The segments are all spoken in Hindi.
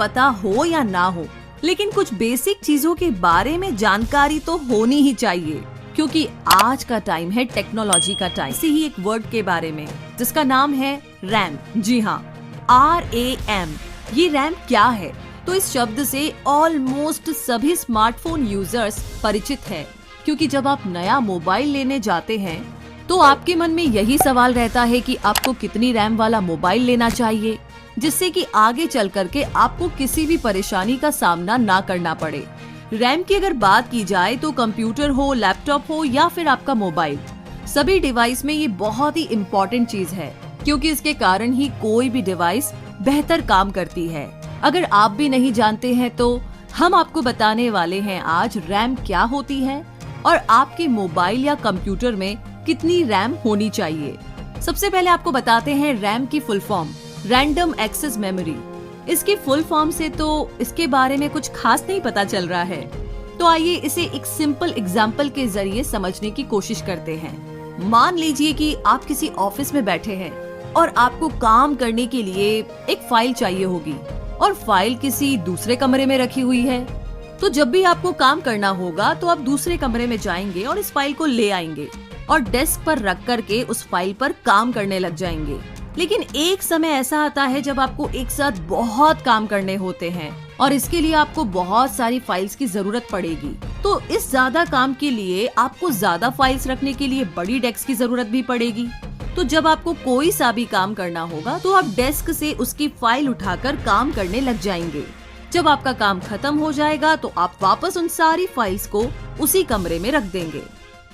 पता हो या ना हो, लेकिन कुछ बेसिक चीजों के बारे में जानकारी तो होनी ही चाहिए, क्योंकि आज का टाइम है टेक्नोलॉजी का टाइम। इसी ही एक वर्ड के बारे में जिसका नाम है रैम। जी हाँ, RAM। ये रैम क्या है? तो इस शब्द से ऑलमोस्ट सभी स्मार्टफोन यूजर्स परिचित हैं, क्योंकि जब आप नया मोबाइल लेने जाते हैं तो आपके मन में यही सवाल रहता है कि आपको कितनी रैम वाला मोबाइल लेना चाहिए, जिससे कि आगे चल करके आपको किसी भी परेशानी का सामना ना करना पड़े। रैम की अगर बात की जाए तो कंप्यूटर हो, लैपटॉप हो या फिर आपका मोबाइल, सभी डिवाइस में ये बहुत ही इम्पोर्टेंट चीज है, क्योंकि इसके कारण ही कोई भी डिवाइस बेहतर काम करती है। अगर आप भी नहीं जानते हैं तो हम आपको बताने वाले हैं आज रैम क्या होती है और आपके मोबाइल या कंप्यूटर में कितनी रैम होनी चाहिए। सबसे पहले आपको बताते हैं रैम की full form, random access memory. इसकी फुल फॉर्म से तो इसके बारे में कुछ खास नहीं पता चल रहा है, तो आइए इसे एक सिंपल एग्जाम्पल के जरिए समझने की कोशिश करते हैं। मान लीजिए कि आप किसी ऑफिस में बैठे हैं और आपको काम करने के लिए एक फाइल चाहिए होगी और फाइल किसी दूसरे कमरे में रखी हुई है। तो जब भी आपको काम करना होगा तो आप दूसरे कमरे में जाएंगे और इस फाइल को ले आएंगे और डेस्क पर रख करके उस फाइल पर काम करने लग जाएंगे। लेकिन एक समय ऐसा आता है जब आपको एक साथ बहुत काम करने होते हैं और इसके लिए आपको बहुत सारी फाइल्स की जरूरत पड़ेगी। तो इस ज्यादा काम के लिए आपको ज्यादा फाइल्स रखने के लिए बड़ी डेस्क की जरूरत भी पड़ेगी। तो जब आपको कोई सा भी काम करना होगा तो आप डेस्क से उसकी फाइल उठाकर काम करने लग जाएंगे। जब आपका काम खत्म हो जाएगा तो आप वापस उन सारी फाइल्स को उसी कमरे में रख देंगे।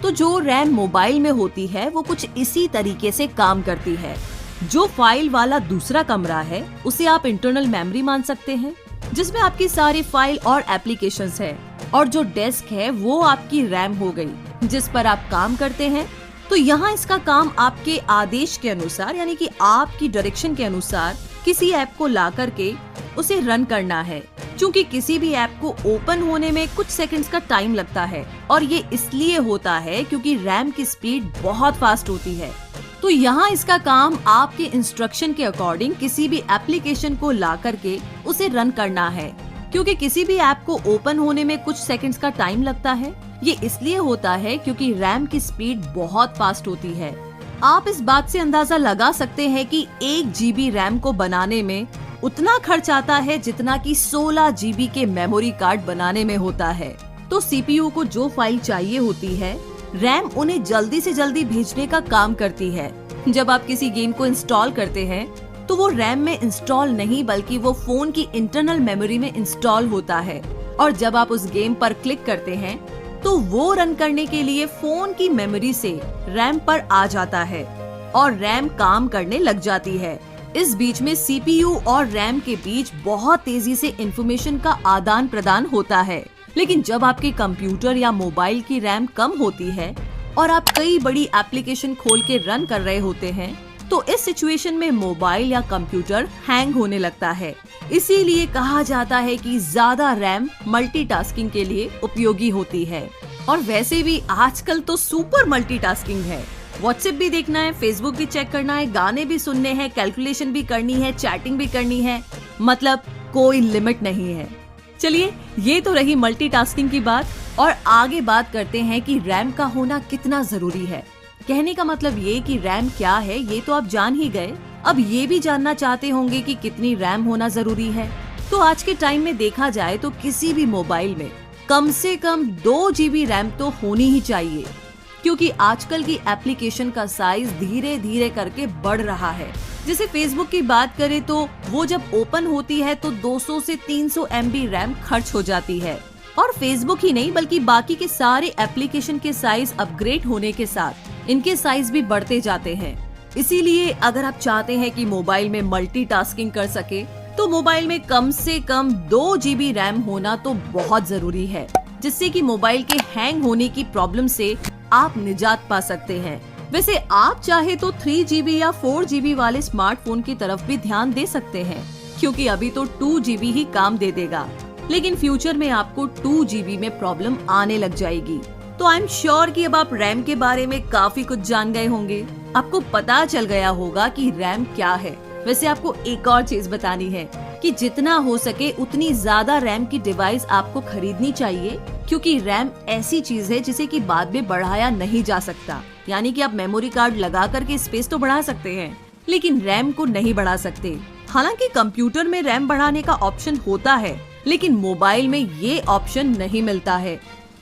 तो जो रैम मोबाइल में होती है वो कुछ इसी तरीके से काम करती है। जो फाइल वाला दूसरा कमरा है उसे आप इंटरनल मेमोरी मान सकते हैं, जिसमें आपकी सारी फाइल और एप्लीकेशंस है, और जो डेस्क है वो आपकी रैम हो गई जिस पर आप काम करते हैं। तो यहाँ इसका काम आपके आदेश के अनुसार, यानी कि आपकी डायरेक्शन के अनुसार किसी ऐप को ला करके उसे रन करना है। क्योंकि किसी भी ऐप को ओपन होने में कुछ सेकंड्स का टाइम लगता है, और ये इसलिए होता है क्योंकि रैम की स्पीड बहुत फास्ट होती है। तो यहाँ इसका काम आपके इंस्ट्रक्शन के अकॉर्डिंग किसी भी एप्लीकेशन को ला करके उसे रन करना है। क्योंकि किसी भी ऐप को ओपन होने में कुछ सेकंड्स का टाइम लगता है, ये इसलिए होता है क्योंकि रैम की स्पीड बहुत फास्ट होती है। आप इस बात से अंदाजा लगा सकते हैं कि 1 GB रैम को बनाने में उतना खर्च आता है जितना कि 16 GB के मेमोरी कार्ड बनाने में होता है। तो CPU को जो फाइल चाहिए होती है, रैम उन्हें जल्दी से जल्दी भेजने का काम करती है। जब आप किसी गेम को इंस्टॉल करते हैं तो वो रैम में इंस्टॉल नहीं बल्कि वो फोन की इंटरनल मेमोरी में इंस्टॉल होता है, और जब आप उस गेम पर क्लिक करते हैं तो वो रन करने के लिए फोन की मेमोरी से रैम पर आ जाता है और रैम काम करने लग जाती है। इस बीच में CPU और रैम के बीच बहुत तेजी से इंफॉर्मेशन का आदान प्रदान होता है। लेकिन जब आपके कंप्यूटर या मोबाइल की रैम कम होती है और आप कई बड़ी एप्लीकेशन खोल के रन कर रहे होते हैं, तो इस सिचुएशन में मोबाइल या कंप्यूटर हैंग होने लगता है। इसीलिए कहा जाता है कि ज्यादा रैम मल्टीटास्किंग के लिए उपयोगी होती है। और वैसे भी आजकल तो सुपर मल्टीटास्किंग है। व्हाट्सएप भी देखना है, फेसबुक भी चेक करना है, गाने भी सुनने हैं, कैलकुलेशन भी करनी है, चैटिंग भी करनी है, मतलब कोई लिमिट नहीं है। चलिए, ये तो रही मल्टीटास्किंग की बात, और आगे बात करते हैं कि रैम का होना कितना जरूरी है। कहने का मतलब ये कि रैम क्या है ये तो आप जान ही गए। अब ये भी जानना चाहते होंगे कि कितनी रैम होना जरूरी है। तो आज के टाइम में देखा जाए तो किसी भी मोबाइल में कम से कम 2 GB रैम तो होनी ही चाहिए, क्योंकि आजकल की एप्लीकेशन का साइज धीरे धीरे करके बढ़ रहा है। जैसे फेसबुक की बात करें तो वो जब ओपन होती है तो 200 से 300 MB रैम खर्च हो जाती है। और फेसबुक ही नहीं बल्कि बाकी के सारे एप्लीकेशन के साइज अपग्रेड होने के साथ इनके साइज भी बढ़ते जाते हैं। इसीलिए अगर आप चाहते हैं कि मोबाइल में मल्टीटास्किंग कर सके तो मोबाइल में कम से कम 2 GB रैम होना तो बहुत जरूरी है, जिससे कि मोबाइल के हैंग होने की प्रॉब्लम से आप निजात पा सकते हैं। वैसे आप चाहे तो 3 GB या 4 GB वाले स्मार्टफोन की तरफ भी ध्यान दे सकते हैं, क्योंकि अभी तो 2 GB ही काम दे देगा, लेकिन फ्यूचर में आपको 2 GB में प्रॉब्लम आने लग जाएगी। तो आई एम श्योर कि अब आप रैम के बारे में काफी कुछ जान गए होंगे। आपको पता चल गया होगा कि रैम क्या है। वैसे आपको एक और चीज बतानी है कि जितना हो सके उतनी ज्यादा रैम की डिवाइस आपको खरीदनी चाहिए, क्योंकि रैम ऐसी चीज है जिसे कि बाद में बढ़ाया नहीं जा सकता। यानी कि आप मेमोरी कार्ड लगा करके स्पेस तो बढ़ा सकते हैं, लेकिन रैम को नहीं बढ़ा सकते। हालांकि कंप्यूटर में रैम बढ़ाने का ऑप्शन होता है, लेकिन मोबाइल में ये ऑप्शन नहीं मिलता है,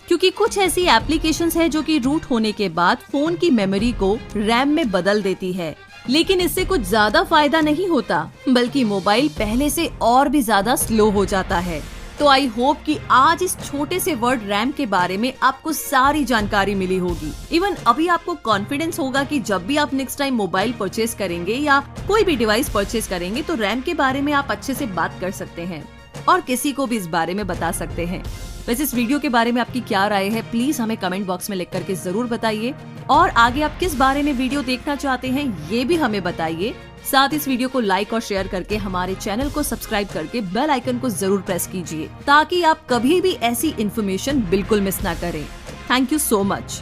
क्योंकि कुछ ऐसी एप्लीकेशंस है जो कि रूट होने के बाद फोन की मेमोरी को रैम में बदल देती है। लेकिन इससे कुछ ज्यादा फायदा नहीं होता, बल्कि मोबाइल पहले से और भी ज्यादा स्लो हो जाता है। तो आई होप कि आज इस छोटे से वर्ड रैम के बारे में आपको सारी जानकारी मिली होगी। इवन अभी आपको कॉन्फिडेंस होगा कि जब भी आप नेक्स्ट टाइम मोबाइल परचेज करेंगे या कोई भी डिवाइस परचेज करेंगे तो रैम के बारे में आप अच्छे से बात कर सकते हैं और किसी को भी इस बारे में बता सकते हैं। वैसे इस वीडियो के बारे में आपकी क्या राय है, प्लीज हमें कमेंट बॉक्स में लिख करके जरूर बताइए, और आगे आप किस बारे में वीडियो देखना चाहते हैं ये भी हमें बताइए। साथ इस वीडियो को लाइक और शेयर करके हमारे चैनल को सब्सक्राइब करके बेल आइकन को जरूर प्रेस कीजिए, ताकि आप कभी भी ऐसी इन्फॉर्मेशन बिल्कुल मिस ना करें। Thank you so much.